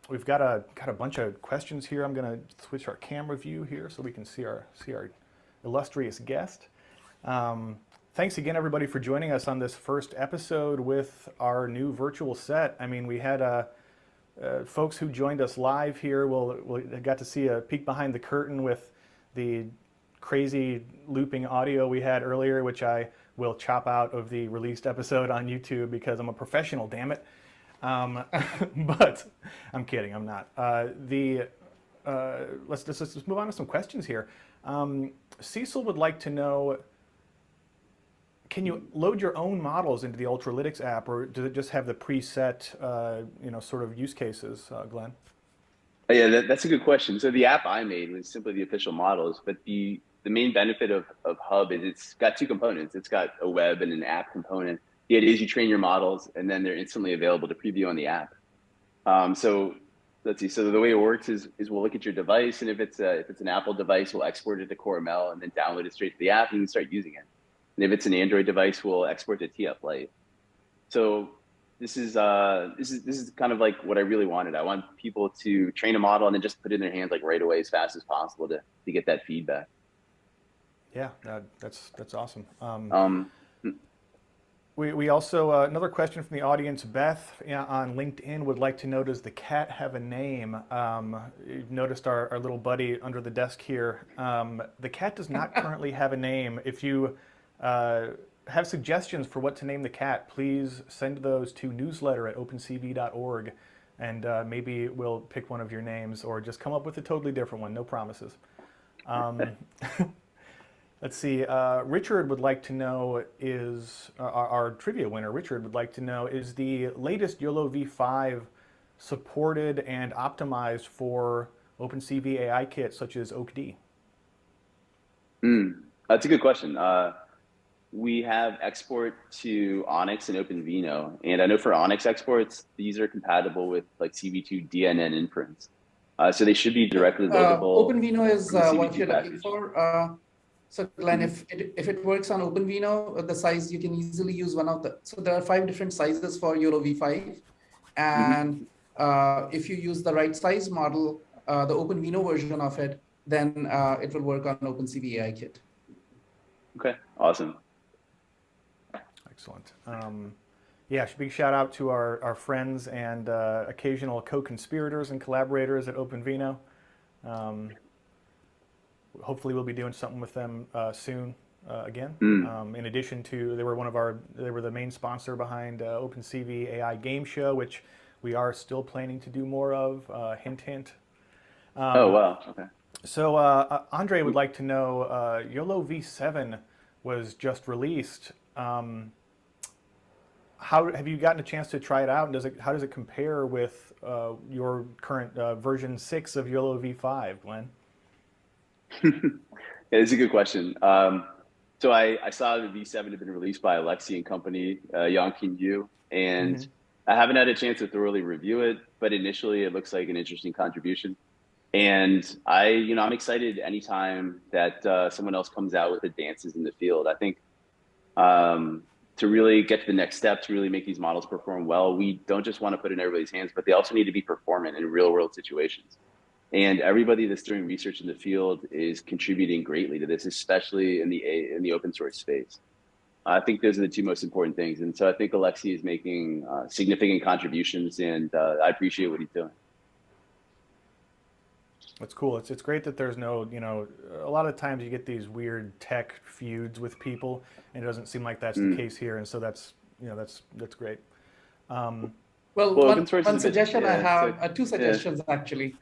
We've got a bunch of questions here. I'm going to switch our camera view here so we can see our illustrious guest. Thanks again, everybody, for joining us on this first episode with our new virtual set. I mean, we had folks who joined us live here. We got to see a peek behind the curtain with the crazy looping audio we had earlier, which I will chop out of the released episode on YouTube because I'm a professional, damn it. But I'm kidding, I'm not. Let's move on to some questions here. Cecil would like to know, can you load your own models into the Ultralytics app, or does it just have the preset, sort of use cases, Glenn? Yeah, that's a good question. So the app I made was simply the official models, but the main benefit of Hub is it's got 2 components. It's got a web and an app component. The idea is you train your models, and then they're instantly available to preview on the app. So let's see. So the way it works is we'll look at your device, and if it's an Apple device, we'll export it to CoreML and then download it straight to the app, and you can start using it. And if it's an Android device, we'll export to TF Lite. So this is kind of like what I really wanted. I want people to train a model and then just put it in their hands like right away as fast as possible to get that feedback. Yeah, that's awesome. Um, We also, another question from the audience, Beth on LinkedIn would like to know, does the cat have a name? You've noticed our little buddy under the desk here. The cat does not currently have a name. If you have suggestions for what to name the cat, please send those to newsletter@opencv.org, and maybe we'll pick one of your names or just come up with a totally different one. No promises. Let's see, Richard would like to know is, our trivia winner, Richard would like to know, is the latest YOLOv5 supported and optimized for OpenCV AI kits such as OakD? That's a good question. We have export to Onyx and OpenVino, and I know for Onyx exports, these are compatible with like CV2 DNN inference. So they should be directly loadable. OpenVino is from the what CV2 you're looking package. for. So Glenn, if it works on OpenVino, the size, you can easily use one of the, so there are 5 different sizes for YOLOv5. And if you use the right size model, the OpenVino version of it, then it will work on OpenCV AI kit. Okay, awesome. Excellent. Yeah, big shout out to our friends and occasional co-conspirators and collaborators at OpenVino. Hopefully we'll be doing something with them soon again. In addition to, they were the main sponsor behind OpenCV AI Game Show, which we are still planning to do more of, hint, hint. Oh, wow, okay. So Andre would like to know, YOLOv7 was just released. How have you gotten a chance to try it out? And how does it compare with your current version 6 of YOLOv5, Glenn? Yeah, it's a good question. So I saw the V7 had been released by Alexi and company, Yongkin Yu, and I haven't had a chance to thoroughly review it, but initially it looks like an interesting contribution. And I'm excited anytime that someone else comes out with advances in the field. I think to really get to the next step, to really make these models perform well, we don't just want to put it in everybody's hands, but they also need to be performant in real world situations. And everybody that's doing research in the field is contributing greatly to this, especially in the open source space. I think those are the 2 most important things. And so I think Alexi is making significant contributions, and I appreciate what he's doing. That's cool. It's great that there's no, a lot of times you get these weird tech feuds with people, and it doesn't seem like that's the case here. And so that's great. Well, one suggestion I have, 2 suggestions actually.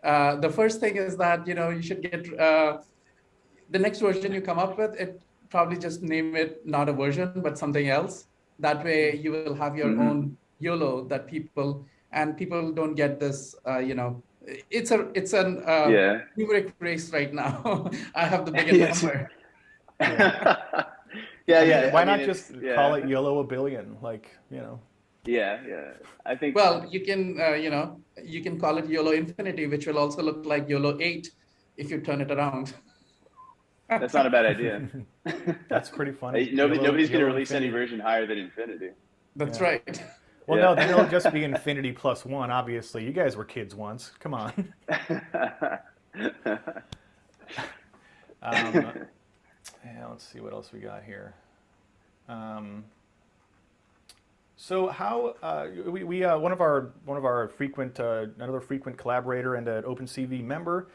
The first thing is that, you should get the next version you come up with, it probably just name it not a version, but something else. That way you will have your own YOLO that people don't get this, it's an numeric race right now. I have the biggest number. Why not just call it YOLO a billion? Yeah. I think. Well, you can, you can call it YOLO Infinity, which will also look like YOLO 8 if you turn it around. That's not a bad idea. That's pretty funny. Nobody's going to release any version higher than Infinity. That's right. Well, no, then it'll just be Infinity plus 1, obviously. You guys were kids once. Come on. Let's see what else we got here. So how one of our frequent another frequent collaborator and an OpenCV member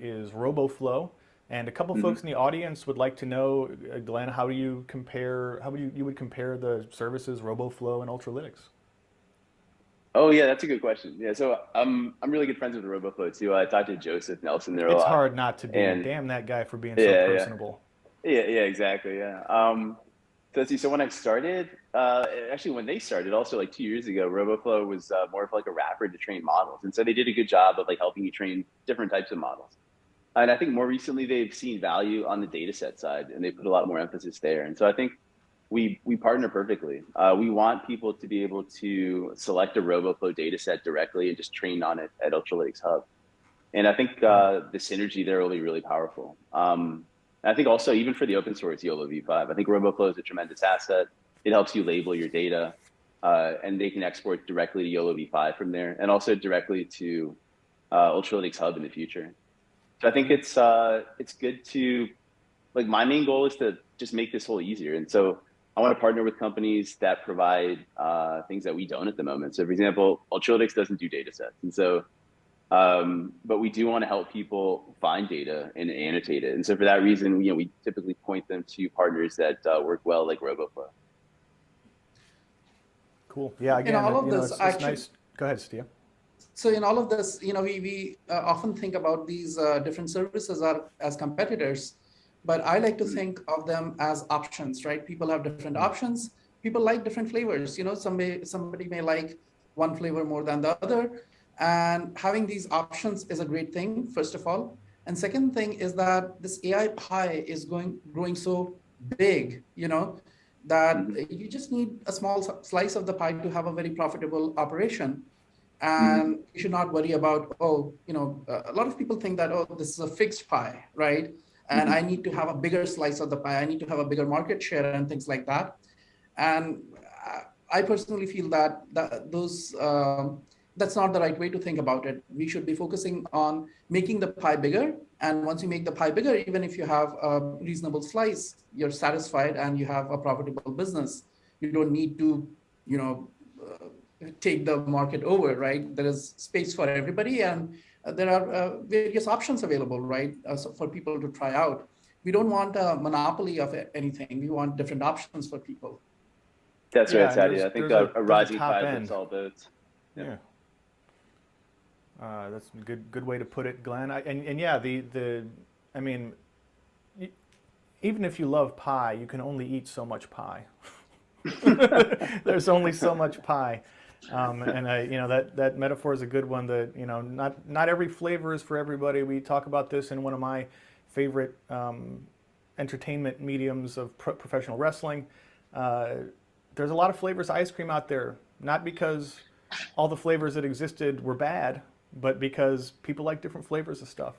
is RoboFlow, and a couple folks in the audience would like to know, Glenn, how you would compare the services RoboFlow and Ultralytics? Oh yeah, that's a good question. Yeah, so I'm really good friends with RoboFlow too. I talked to Joseph Nelson there a lot. It's hard not to be. Damn that guy for being so personable. Yeah, exactly. Yeah. So when I started, actually when they started, also like 2 years ago, RoboFlow was more of like a wrapper to train models, and so they did a good job of like helping you train different types of models. And I think more recently they've seen value on the data set side, and they put a lot more emphasis there. And so I think we partner perfectly. We want people to be able to select a RoboFlow data set directly and just train on it at Ultralytics Hub. And I think the synergy there will be really powerful. I think also even for the open source YOLOv5, I think RoboFlow is a tremendous asset. It helps you label your data. and they can export directly to YOLOv5 from there, and also directly to Ultralytics Hub in the future. So I think it's good to, like, my main goal is to just make this whole easier. And so I want to partner with companies that provide things that we don't at the moment. So for example, Ultralytics doesn't do data sets. And so, but we do want to help people find data and annotate it. And so for that reason, we typically point them to partners that work well, like RoboFlow. Cool. Yeah, again, all of this it's actually, nice. Go ahead, Steve. So in all of this, we often think about these different services as competitors, but I like to think of them as options, right? People have different options. People like different flavors. Somebody may like one flavor more than the other, and having these options is a great thing, first of all. And second thing is that this AI pie is growing so big, that you just need a small slice of the pie to have a very profitable operation. And you should not worry about, a lot of people think that, this is a fixed pie, right? And I need to have a bigger slice of the pie. I need to have a bigger market share and things like that. And I personally feel that that's not the right way to think about it. We should be focusing on making the pie bigger. And once you make the pie bigger, even if you have a reasonable slice, you're satisfied and you have a profitable business. You don't need to, take the market over, right? There is space for everybody, and there are various options available, right? So for people to try out. We don't want a monopoly of anything. We want different options for people. That's right, Sadia. I think a rising tide lifts all boats. Yeah. That's a good way to put it, Glenn. And yeah, I mean, even if you love pie, you can only eat so much pie. There's only so much pie. And that metaphor is a good one. That not every flavor is for everybody. We talk about this in one of my favorite entertainment mediums of professional wrestling. There's a lot of flavors of ice cream out there, not because all the flavors that existed were bad, but because people like different flavors of stuff.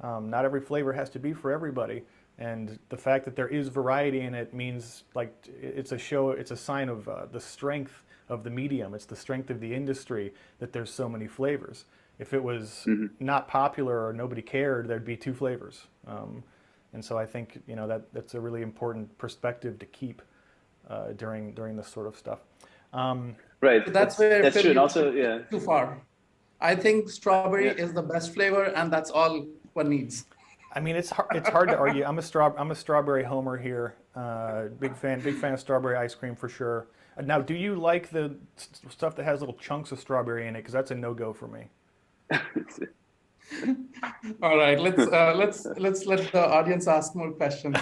Not every flavor has to be for everybody. And the fact that there is variety in it means, like, it's a sign of the strength of the medium. It's the strength of the industry that there's so many flavors. If it was not popular or nobody cared, there'd be two flavors. And so I think that's a really important perspective to keep during this sort of stuff. Right. So that's where that's true. And also, yeah, too far. I think strawberry is the best flavor, and that's all one needs. I mean, it's hard to argue. I'm a strawberry homer here. Big fan of strawberry ice cream for sure. Now, do you like the stuff that has little chunks of strawberry in it? Because that's a no-go for me. All right, let's let the audience ask more questions.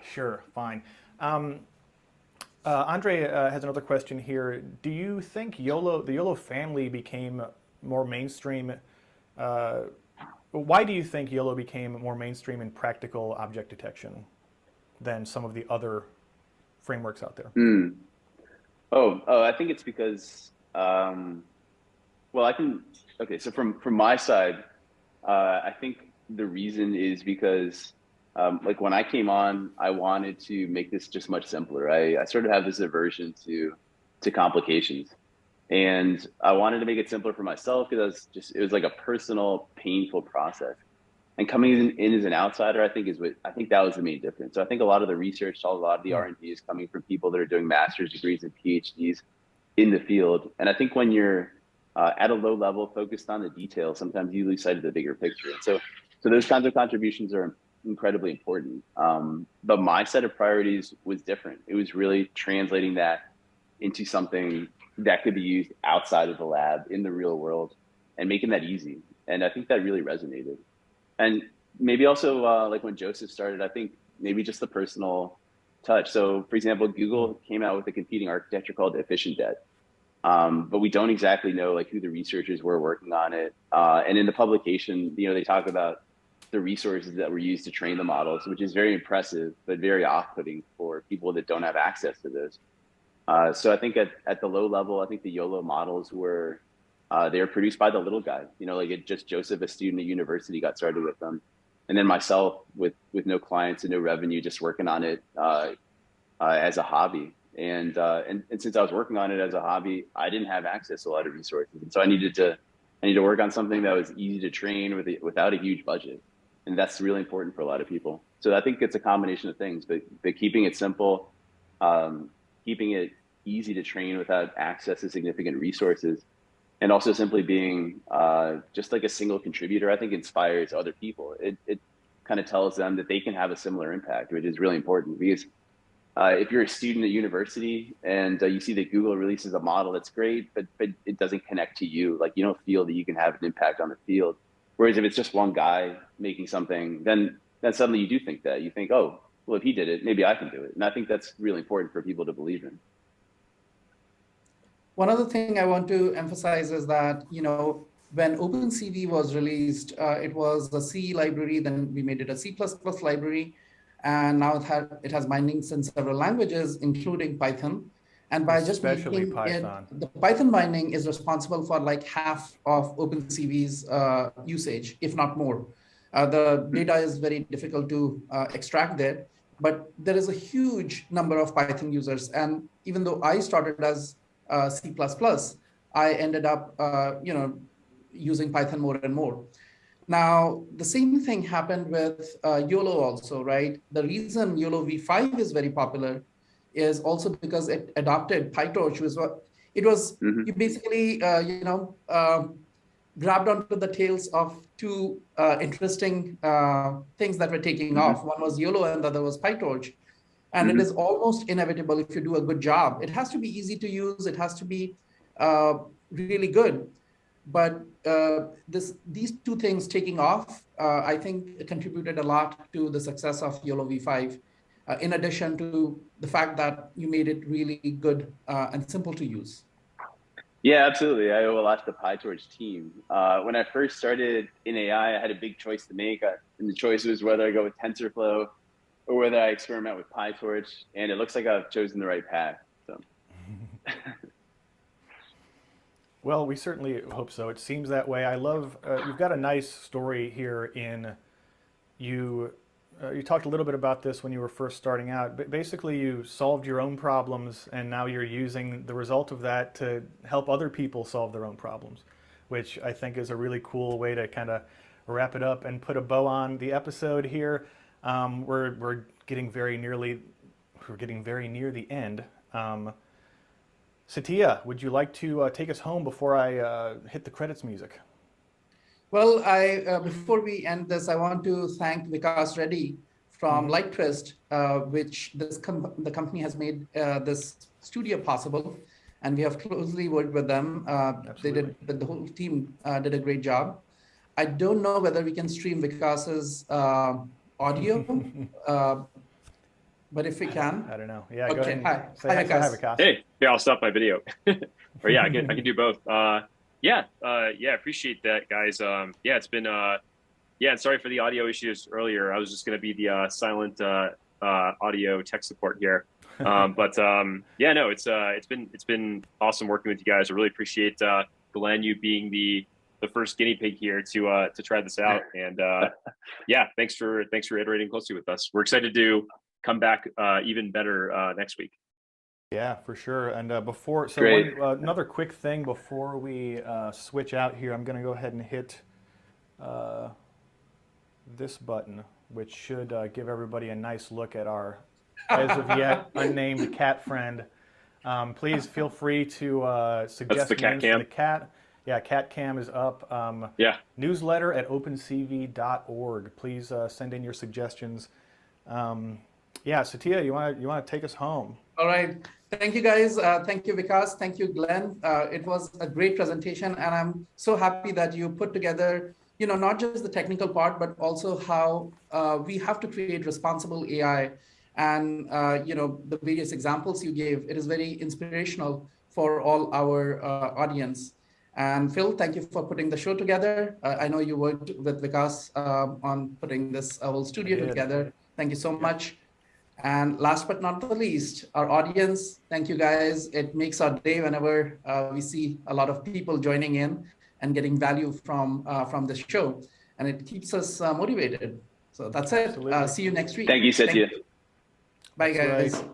Sure, fine. Andre has another question here. Do you think the YOLO family became more mainstream? Why do you think YOLO became more mainstream in practical object detection than some of the other frameworks out there? I think it's because, so from my side, I think the reason is because, like, when I came on, I wanted to make this just much simpler. I sort of have this aversion to complications. And I wanted to make it simpler for myself because it was like a personal, painful process. And coming in as an outsider, I think that was the main difference. So I think a lot of the research, a lot of the R&D is coming from people that are doing master's degrees and PhDs in the field. And I think when you're at a low level, focused on the details, sometimes you lose sight of the bigger picture. And so those kinds of contributions are incredibly important. But my set of priorities was different. It was really translating that into something that could be used outside of the lab in the real world and making that easy. And I think that really resonated. And maybe also like when Joseph started, I think maybe just the personal touch. So for example, Google came out with a competing architecture called Efficient Det. But we don't exactly know like who the researchers were working on it. And in the publication, they talk about the resources that were used to train the models, which is very impressive, but very off-putting for people that don't have access to those. So I think at the low level, I think the YOLO models were, they were produced by the little guy, just Joseph, a student at university, got started with them. And then myself with no clients and no revenue, just working on it as a hobby. And since I was working on it as a hobby, I didn't have access to a lot of resources. And so I needed to work on something that was easy to train without a huge budget. And that's really important for a lot of people. So I think it's a combination of things, but keeping it simple, keeping it easy to train without access to significant resources, and also simply being just like a single contributor, I think inspires other people. It kind of tells them that they can have a similar impact, which is really important, because if you're a student at university and you see that Google releases a model that's great, but it doesn't connect to you, like you don't feel that you can have an impact on the field. Whereas if it's just one guy making something, then suddenly you do think that. You think, oh, well, if he did it, maybe I can do it. And I think that's really important for people to believe in. One other thing I want to emphasize is that, when OpenCV was released, it was a C library, then we made it a C++ library, and now it has bindings in several languages, including Python. And by just making Python. the Python binding is responsible for like half of OpenCV's usage, if not more. The data is very difficult to extract there, but there is a huge number of Python users. And even though I started as C++, I ended up, using Python more and more. Now, the same thing happened with YOLO also, right? The reason YOLOv5 is very popular is also because it adopted PyTorch, you basically, grabbed onto the tails of two interesting things that were taking off. One was YOLO and the other was PyTorch. And it is almost inevitable if you do a good job. It has to be easy to use. It has to be really good. But these two things taking off, I think, contributed a lot to the success of YOLOv5, in addition to the fact that you made it really good and simple to use. Yeah, absolutely. I owe a lot to the PyTorch team. When I first started in AI, I had a big choice to make. And the choice was whether I go with TensorFlow or whether I experiment with PyTorch. And it looks like I've chosen the right path. So. Well, we certainly hope so. It seems that way. I love, you've got a nice story here in you talked a little bit about this when you were first starting out, but basically you solved your own problems and now you're using the result of that to help other people solve their own problems, which I think is a really cool way to kind of wrap it up and put a bow on the episode here. We're getting very near the end. Satya, would you like to take us home before I hit the credits music? Well, before we end this, I want to thank Vikas Reddy from LightTwist, which the company has made this studio possible, and we have closely worked with them. The whole team did a great job. I don't know whether we can stream Vikas's audio, but if we can. I don't know. Yeah, okay. Go ahead. Hi, Vikas. Hey, I'll stop my video. Or yeah, I can do both. Yeah, appreciate that, guys. It's been, and sorry for the audio issues earlier. I was just going to be the silent audio tech support here. It's been awesome working with you guys. I really appreciate Glenn, you being the first guinea pig here to try this out. And thanks for iterating closely with us. We're excited to come back even better next week. Yeah, for sure. And another quick thing before we switch out here, I'm going to go ahead and hit this button, which should give everybody a nice look at our, as of yet, unnamed cat friend. Please feel free to suggest names for the cat. Yeah, cat cam is up. Newsletter at opencv.org. Please send in your suggestions. Satya, you want to take us home? All right. Thank you, guys. Thank you, Vikas. Thank you, Glenn. It was a great presentation, and I'm so happy that you put together, not just the technical part, but also how we have to create responsible AI, and the various examples you gave. It is very inspirational for all our audience. And Phil, thank you for putting the show together. I know you worked with Vikas on putting this whole studio together. Thank you so much. And last but not the least, our audience, thank you guys. It makes our day whenever we see a lot of people joining in and getting value from this show. And it keeps us motivated. So that's it. See you next week. Thank you, Satya. Bye, guys. Right.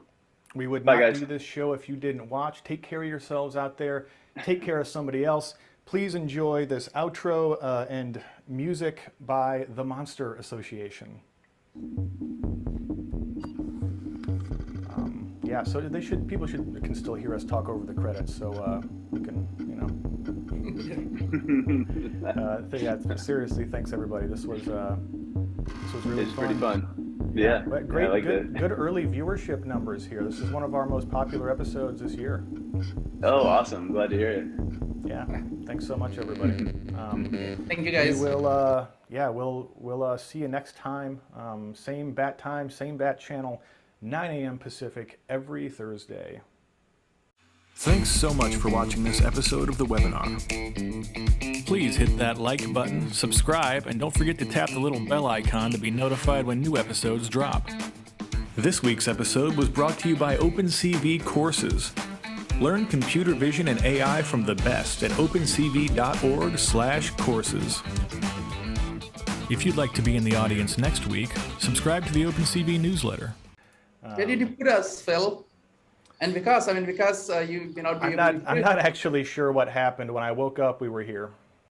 We would Bye, not guys. do this show if you didn't watch. Take care of yourselves out there. Take care of somebody else. Please enjoy this outro and music by the Monster Association. Yeah, so people can still hear us talk over the credits, so we can, yeah, seriously, thanks everybody. This was really It's fun. pretty fun. Yeah, But great, I like good early viewership numbers here. This is one of our most popular episodes this year. Oh, awesome! Glad to hear it. Yeah, thanks so much, everybody. Thank you, guys. We will, we'll see you next time. Same bat time, same bat channel, 9 a.m. Pacific every Thursday. Thanks so much for watching this episode of the webinar. Please hit that like button, subscribe, and don't forget to tap the little bell icon to be notified when new episodes drop. This week's episode was brought to you by OpenCV Courses. Learn computer vision and AI from the best at opencv.org/courses. If you'd like to be in the audience next week, subscribe to the OpenCV newsletter. Where did you put us, Phil? And because you may not be I'm not actually sure what happened. When I woke up, we were here.